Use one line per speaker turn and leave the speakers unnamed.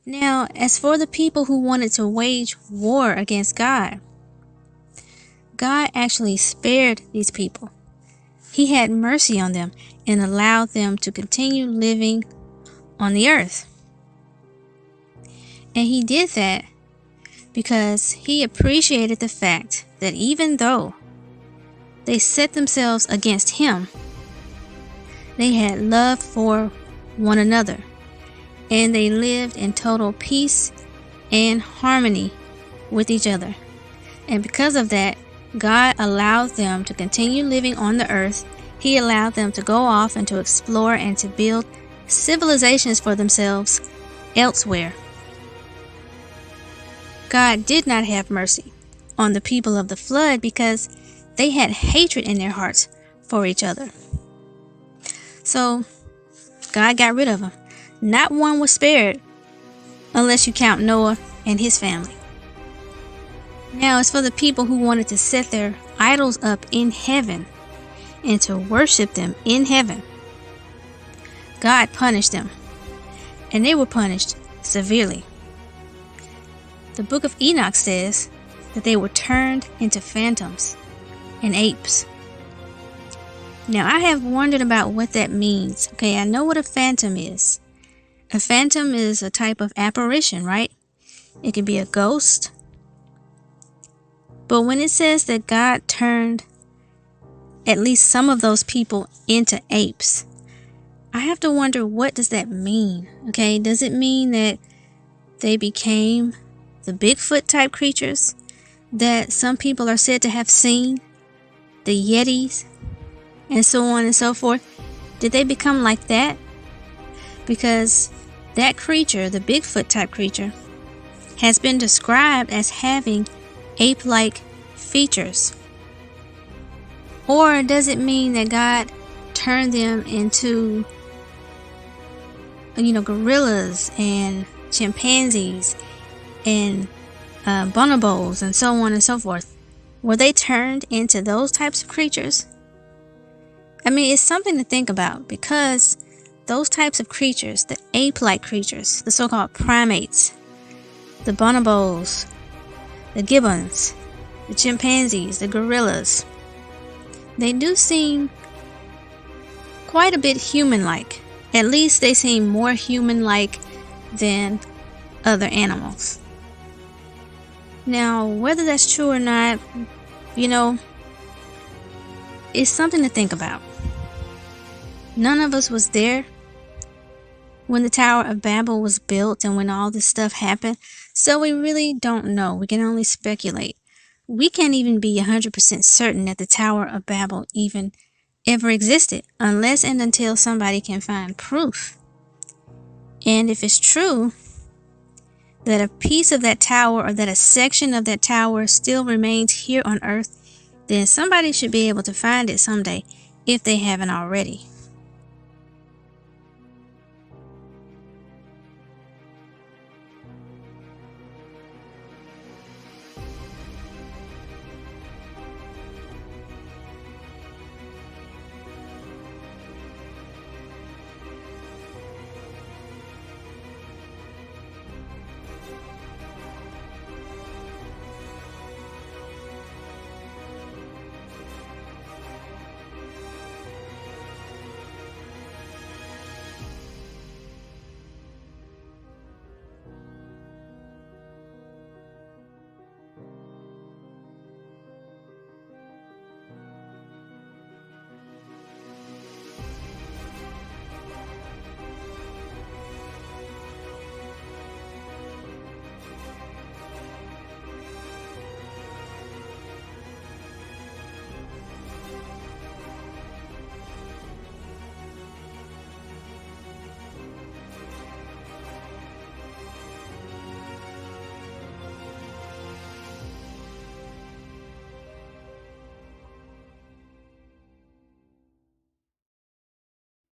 Now, as for the people who wanted to wage war against God, God actually spared these people. He had mercy on them and allowed them to continue living on the earth. And he did that because he appreciated the fact that even though they set themselves against him, they had love for one another, and they lived in total peace and harmony with each other. And because of that, God allowed them to continue living on the earth. He allowed them to go off and to explore and to build civilizations for themselves elsewhere. God did not have mercy on the people of the flood because they had hatred in their hearts for each other. So God got rid of them. Not one was spared, unless you count Noah and his family. Now, as for the people who wanted to set their idols up in heaven and to worship them in heaven, God punished them, and they were punished severely. The book of Enoch says that they were turned into phantoms and apes. Now, I have wondered about what that means. Okay, I know what a phantom is. A phantom is a type of apparition, right? It can be a ghost. But when it says that God turned at least some of those people into apes, I have to wonder, what does that mean? Okay, does it mean that they became the Bigfoot type creatures that some people are said to have seen, the Yetis, and so on and so forth? Did they become like that? Because that creature, the Bigfoot type creature, has been described as having ape-like features. Or does it mean that God turned them into, gorillas and chimpanzees and bonobos and so on and so forth? Were they turned into those types of creatures? I mean, it's something to think about, because those types of creatures, the ape-like creatures, the so-called primates, the bonobos, the gibbons, the chimpanzees, the gorillas, they do seem quite a bit human-like. At least they seem more human-like than other animals. Now, whether that's true or not, it's something to think about. None of us was there when the Tower of Babel was built and when all this stuff happened, so we really don't know. We can only speculate. We can't even be 100% certain that the Tower of Babel even ever existed, unless and until somebody can find proof. And if it's true that a piece of that tower, or that a section of that tower still remains here on Earth, then somebody should be able to find it someday if they haven't already.